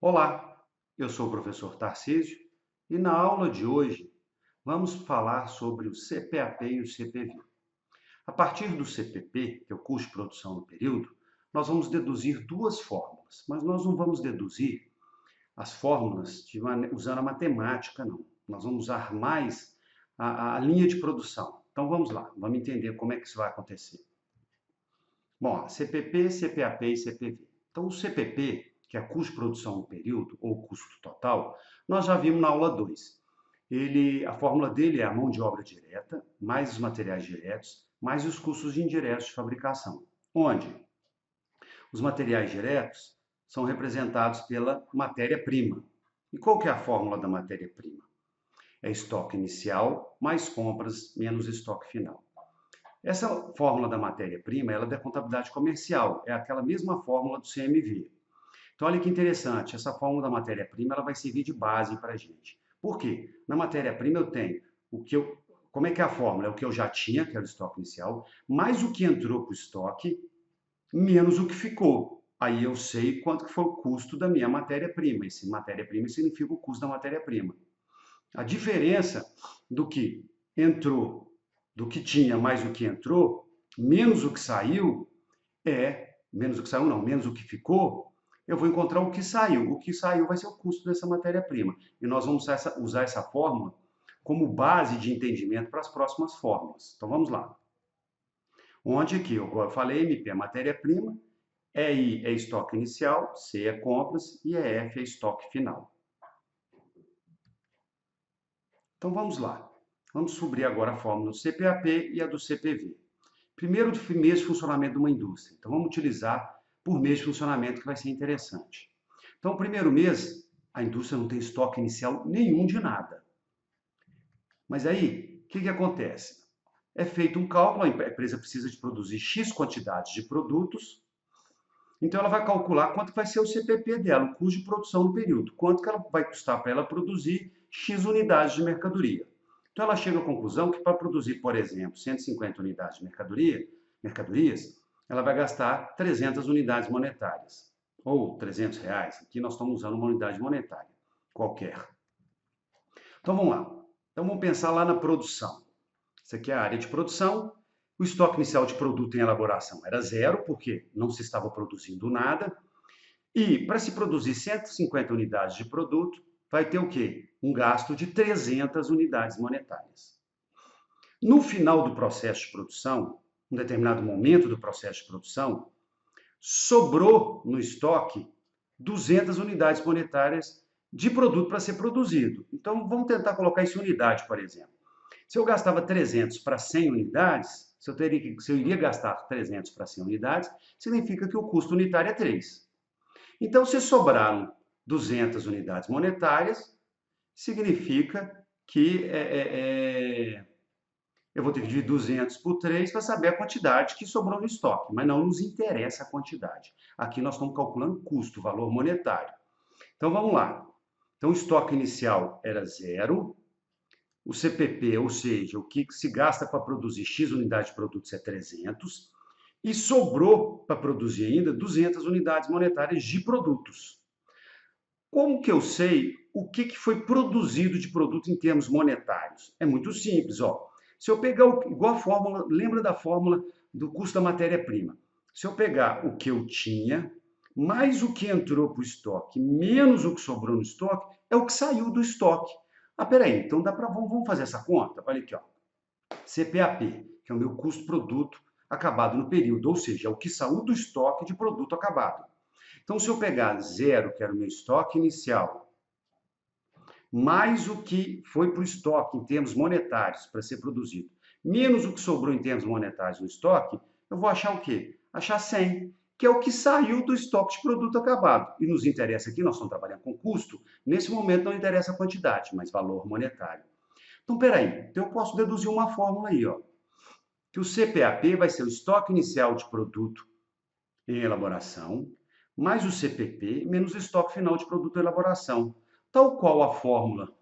Olá, eu sou o professor Tarcísio e na aula de hoje vamos falar sobre o CPAP e o CPV. A partir do CPP, que é o custo de produção no período, nós vamos deduzir duas fórmulas, mas nós não vamos deduzir as fórmulas usando a matemática, não. Nós vamos usar mais a linha de produção. Então vamos lá, vamos entender como é que isso vai acontecer. Bom, CPP, CPAP e CPV. Então, o CPP, que é custo de produção no período, ou custo total, nós já vimos na aula 2. A fórmula dele é a mão de obra direta, mais os materiais diretos, mais os custos indiretos de fabricação. Onde os materiais diretos são representados pela matéria-prima. E qual que é a fórmula da matéria-prima? É estoque inicial mais compras menos estoque final. Essa fórmula da matéria-prima, ela é da contabilidade comercial, é aquela mesma fórmula do CMV. Então, olha que interessante, essa fórmula da matéria-prima, ela vai servir de base para a gente. Por quê? Na matéria-prima eu tenho como é que é a fórmula? É o que eu já tinha, que era o estoque inicial, mais o que entrou para o estoque, menos o que ficou. Aí eu sei quanto que foi o custo da minha matéria-prima. Esse matéria-prima significa o custo da matéria-prima. A diferença do que entrou, do que tinha mais o que entrou, menos o que saiu, menos o que saiu não, menos o que ficou, eu vou encontrar o que saiu. O que saiu vai ser o custo dessa matéria-prima. E nós vamos usar essa fórmula como base de entendimento para as próximas fórmulas. Então vamos lá. Onde aqui, eu falei, MP é matéria-prima, EI é estoque inicial, C é compras e EF é estoque final. Então vamos lá. Vamos descobrir agora a fórmula do CPAP e a do CPV. Primeiro, do mês de funcionamento de uma indústria. Então vamos utilizar por mês de funcionamento que vai ser interessante. Então, o primeiro mês, a indústria não tem estoque inicial nenhum de nada. Mas aí, o que acontece? É feito um cálculo, a empresa precisa de produzir X quantidades de produtos, então ela vai calcular quanto vai ser o CPP dela, o custo de produção no período, quanto que ela vai custar para ela produzir X unidades de mercadoria. Então ela chega à conclusão que para produzir, por exemplo, 150 unidades de mercadorias, ela vai gastar 300 unidades monetárias, ou R$ 300. Aqui nós estamos usando uma unidade monetária qualquer. Então vamos lá. Então vamos pensar lá na produção. Isso aqui é a área de produção. O estoque inicial de produto em elaboração era zero, porque não se estava produzindo nada. E para se produzir 150 unidades de produto, vai ter o quê? Um gasto de 300 unidades monetárias. No final do processo de produção, em um determinado momento do processo de produção, sobrou no estoque 200 unidades monetárias de produto para ser produzido. Então, vamos tentar colocar isso em unidade, por exemplo. Se eu gastava 300 para 100 unidades, se eu iria gastar 300 para 100 unidades, significa que o custo unitário é 3. Então, se sobraram 200 unidades monetárias, significa que eu vou ter que dividir 200 por 3 para saber a quantidade que sobrou no estoque, mas não nos interessa a quantidade. Aqui nós estamos calculando custo, valor monetário. Então, vamos lá. Então, o estoque inicial era zero, o CPP, ou seja, o que se gasta para produzir X unidades de produtos é 300, e sobrou para produzir ainda 200 unidades monetárias de produtos. Como que eu sei o que foi produzido de produto em termos monetários? É muito simples, ó. Se eu pegar, igual a fórmula, lembra da fórmula do custo da matéria-prima? Se eu pegar o que eu tinha, mais o que entrou para o estoque, menos o que sobrou no estoque, é o que saiu do estoque. Ah, peraí, então vamos fazer essa conta? Olha aqui, ó. CPAP, que é o meu custo produto acabado no período, ou seja, é o que saiu do estoque de produto acabado. Então, se eu pegar zero, que era o meu estoque inicial, mais o que foi para o estoque em termos monetários para ser produzido, menos o que sobrou em termos monetários no estoque, eu vou achar o quê? Achar 100, que é o que saiu do estoque de produto acabado. E nos interessa aqui, nós estamos trabalhando com custo, nesse momento não interessa a quantidade, mas valor monetário. Então, peraí, então eu posso deduzir uma fórmula aí, ó, que o CPAP vai ser o estoque inicial de produto em elaboração, mais o CPP, menos o estoque final de produto em elaboração. Tal qual a fórmula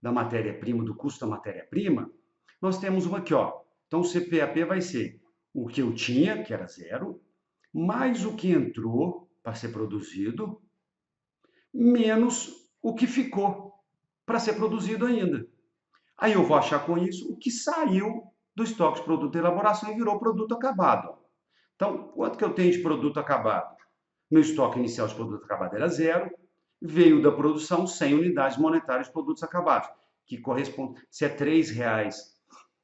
da matéria-prima, do custo da matéria-prima, nós temos uma aqui, ó. Então, o CPAP vai ser o que eu tinha, que era zero, mais o que entrou para ser produzido, menos o que ficou para ser produzido ainda. Aí eu vou achar com isso o que saiu do estoque de produto de elaboração e virou produto acabado. Então, quanto que eu tenho de produto acabado? Meu estoque inicial de produto acabado era zero, veio da produção 100 unidades monetárias de produtos acabados, que corresponde, se é R$ 3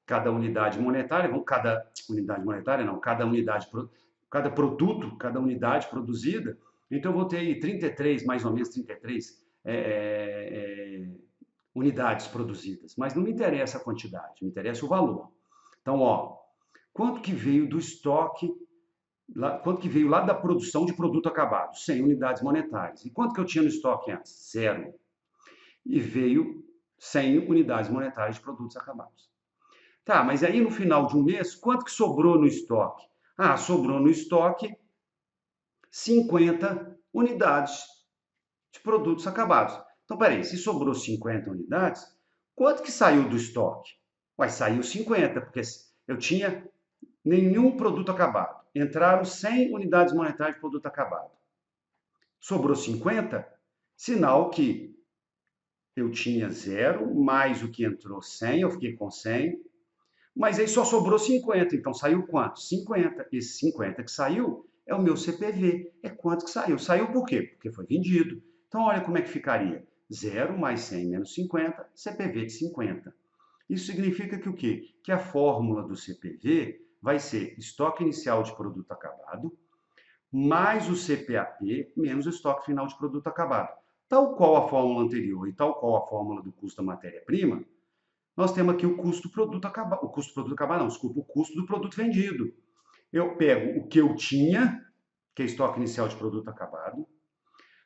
cada unidade monetária, cada unidade monetária não, cada produto, cada unidade produzida, então eu vou ter aí 33, mais ou menos 33 unidades produzidas. Mas não me interessa a quantidade, me interessa o valor. Então, ó, quanto que veio do estoque, quanto que veio lá da produção de produto acabado? 100 unidades monetárias. E quanto que eu tinha no estoque antes? Zero. E veio 100 unidades monetárias de produtos acabados. Tá, mas aí no final de um mês, quanto que sobrou no estoque? Ah, sobrou no estoque 50 unidades de produtos acabados. Então, peraí, se sobrou 50 unidades, quanto que saiu do estoque? Ué, saiu 50, porque eu tinha nenhum produto acabado. Entraram 100 unidades monetárias de produto acabado. Sobrou 50, sinal que eu tinha zero, mais o que entrou 100, eu fiquei com 100, mas aí só sobrou 50, então saiu quanto? 50. Esse 50 que saiu é o meu CPV. É quanto que saiu? Saiu por quê? Porque foi vendido. Então, olha como é que ficaria. 0 mais 100 menos 50, CPV de 50. Isso significa que o quê? Que a fórmula do CPV vai ser estoque inicial de produto acabado, mais o CPAP, menos o estoque final de produto acabado. Tal qual a fórmula anterior e tal qual a fórmula do custo da matéria-prima, nós temos aqui o custo do produto acabado, não, desculpa, o custo do produto vendido. Eu pego o que eu tinha, que é estoque inicial de produto acabado,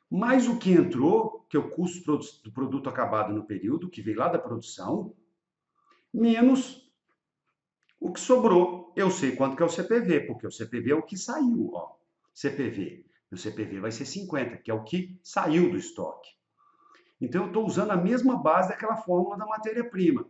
mais o que entrou, que é o custo do produto acabado no período, que veio lá da produção, menos o que sobrou. Eu sei quanto que é o CPV, porque o CPV é o que saiu, ó. CPV. O CPV vai ser 50, que é o que saiu do estoque. Então, eu estou usando a mesma base daquela fórmula da matéria-prima.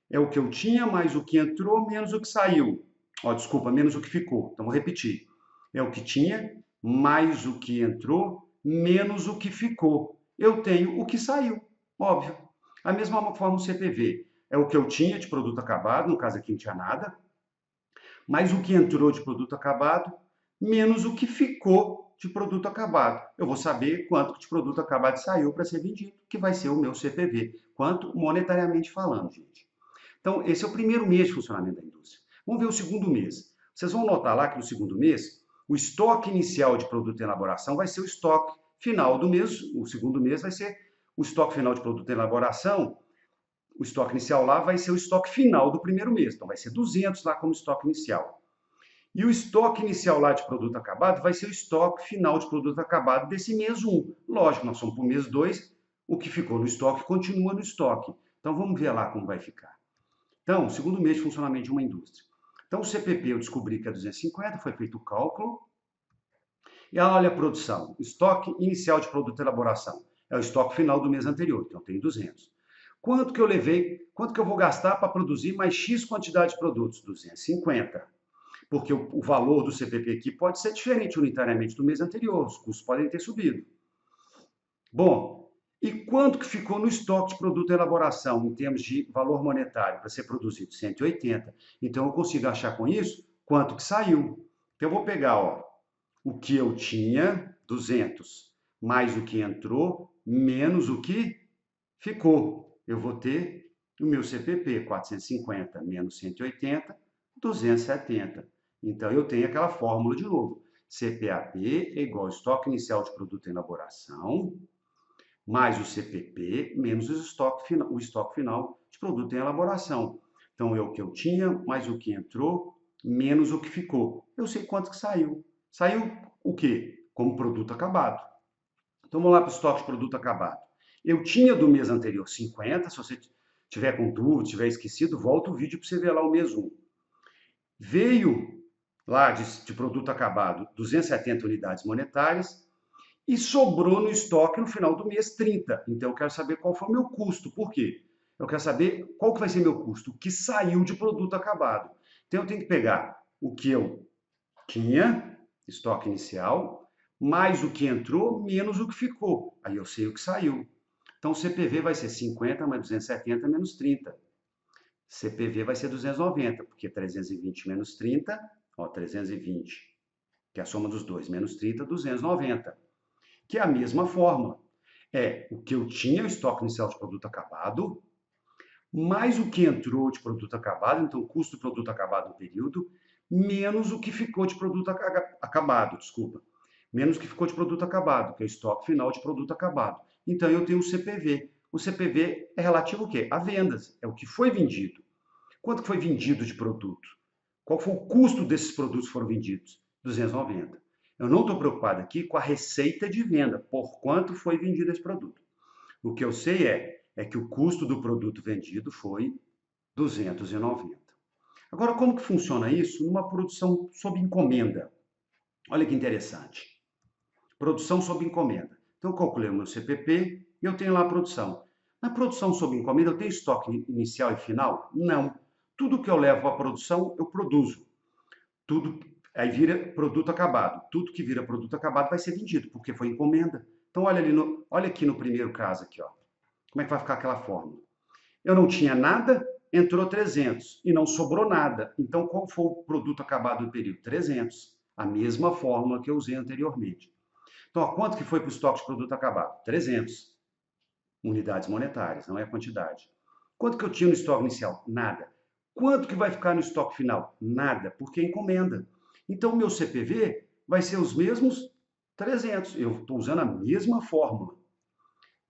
É o que eu tinha mais o que entrou menos o que saiu. Ó, desculpa, menos o que ficou. Então, vou repetir. É o que tinha mais o que entrou menos o que ficou. Eu tenho o que saiu, óbvio. A mesma forma o CPV. É o que eu tinha de produto acabado, no caso aqui não tinha nada, mais o que entrou de produto acabado, menos o que ficou de produto acabado. Eu vou saber quanto de produto acabado saiu para ser vendido, que vai ser o meu CPV. Quanto monetariamente falando, gente. Então, esse é o primeiro mês de funcionamento da indústria. Vamos ver o segundo mês. Vocês vão notar lá que no segundo mês, o estoque inicial de produto em elaboração vai ser o estoque final do mês. O segundo mês vai ser o estoque final de produto em elaboração. O estoque inicial lá vai ser o estoque final do primeiro mês. Então, vai ser 200 lá como estoque inicial. E o estoque inicial lá de produto acabado vai ser o estoque final de produto acabado desse mês 1. Lógico, nós somos para o mês 2, o que ficou no estoque continua no estoque. Então, vamos ver lá como vai ficar. Então, segundo mês de funcionamento de uma indústria. Então, o CPP eu descobri que é 250, foi feito o cálculo. E olha a produção, estoque inicial de produto de elaboração. É o estoque final do mês anterior, então tem 200. Quanto que eu levei, quanto que eu vou gastar para produzir mais X quantidade de produtos? 250. Porque o valor do CPP aqui pode ser diferente unitariamente do mês anterior, os custos podem ter subido. Bom, e quanto que ficou no estoque de produto de elaboração, em termos de valor monetário, para ser produzido? 180. Então, eu consigo achar com isso quanto que saiu. Então, eu vou pegar, ó, o que eu tinha, 200, mais o que entrou, menos o que ficou. Eu vou ter o meu CPP, 450 menos 180, 270. Então, eu tenho aquela fórmula de novo. CPAP é igual ao estoque inicial de produto em elaboração, mais o CPP, menos o estoque final de produto em elaboração. Então, é o que eu tinha, mais o que entrou, menos o que ficou. Eu sei quanto que saiu. Saiu o quê? Como produto acabado. Então, vamos lá para o estoque de produto acabado. Eu tinha do mês anterior 50, se você tiver com dúvida, tiver esquecido, volta o vídeo para você ver lá o mês 1. Veio lá de produto acabado 270 unidades monetárias, e sobrou no estoque no final do mês 30. Então, eu quero saber qual foi o meu custo. Por quê? Eu quero saber qual que vai ser meu custo, o que saiu de produto acabado. Então, eu tenho que pegar o que eu tinha, estoque inicial, mais o que entrou, menos o que ficou. Aí eu sei o que saiu. Então, o CPV vai ser 50 mais 270 menos 30. CPV vai ser 290, porque 320 menos 30, ó, 320, que é a soma dos dois, menos 30, 290, que é a mesma fórmula. É o que eu tinha, o estoque inicial de produto acabado, mais o que entrou de produto acabado, então o custo do produto acabado no período, menos o que ficou de produto acabado, desculpa. Menos o que ficou de produto acabado, que é o estoque final de produto acabado. Então eu tenho o CPV. O CPV é relativo ao quê? A vendas, é o que foi vendido. Quanto foi vendido de produto? Qual foi o custo desses produtos que foram vendidos? 290. Eu não estou preocupado aqui com a receita de venda, por quanto foi vendido esse produto. O que eu sei é que o custo do produto vendido foi 290. Agora, como que funciona isso numa produção sob encomenda? Olha que interessante. Produção sob encomenda. Então, eu calculei o meu CPP e eu tenho lá a produção. Na produção sob encomenda, eu tenho estoque inicial e final? Não. Tudo que eu levo à produção, eu produzo. Tudo aí vira produto acabado. Tudo que vira produto acabado vai ser vendido, porque foi encomenda. Então, olha aqui no primeiro caso aqui, ó. Como é que vai ficar aquela fórmula? Eu não tinha nada, entrou 300 e não sobrou nada. Então, qual foi o produto acabado do período? 300. A mesma fórmula que eu usei anteriormente. Então, ó, quanto que foi para o estoque de produto acabado? 300 unidades monetárias, não é a quantidade. Quanto que eu tinha no estoque inicial? Nada. Quanto que vai ficar no estoque final? Nada, porque é encomenda. Então, o meu CPV vai ser os mesmos 300. Eu estou usando a mesma fórmula.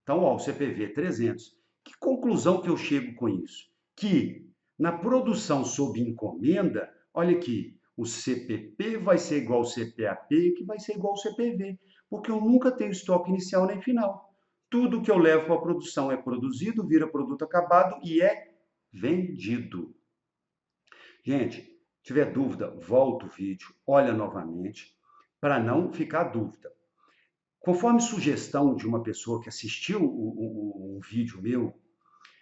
Então, ó, o CPV 300. Que conclusão que eu chego com isso? Que na produção sob encomenda, olha aqui, o CPP vai ser igual ao CPAP, que vai ser igual ao CPV, porque eu nunca tenho estoque inicial nem final. Tudo que eu levo para a produção é produzido, vira produto acabado e é vendido. Gente, se tiver dúvida, volta o vídeo, olha novamente, para não ficar dúvida. Conforme sugestão de uma pessoa que assistiu um vídeo meu,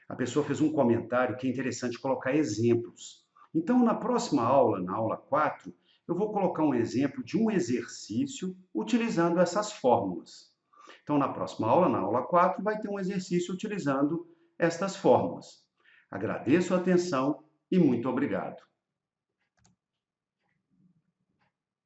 a pessoa fez um comentário que é interessante colocar exemplos. Então, na próxima aula, na aula 4, eu vou colocar um exemplo de um exercício utilizando essas fórmulas. Então, na próxima aula, na aula 4, vai ter um exercício utilizando estas fórmulas. Agradeço a atenção e muito obrigado.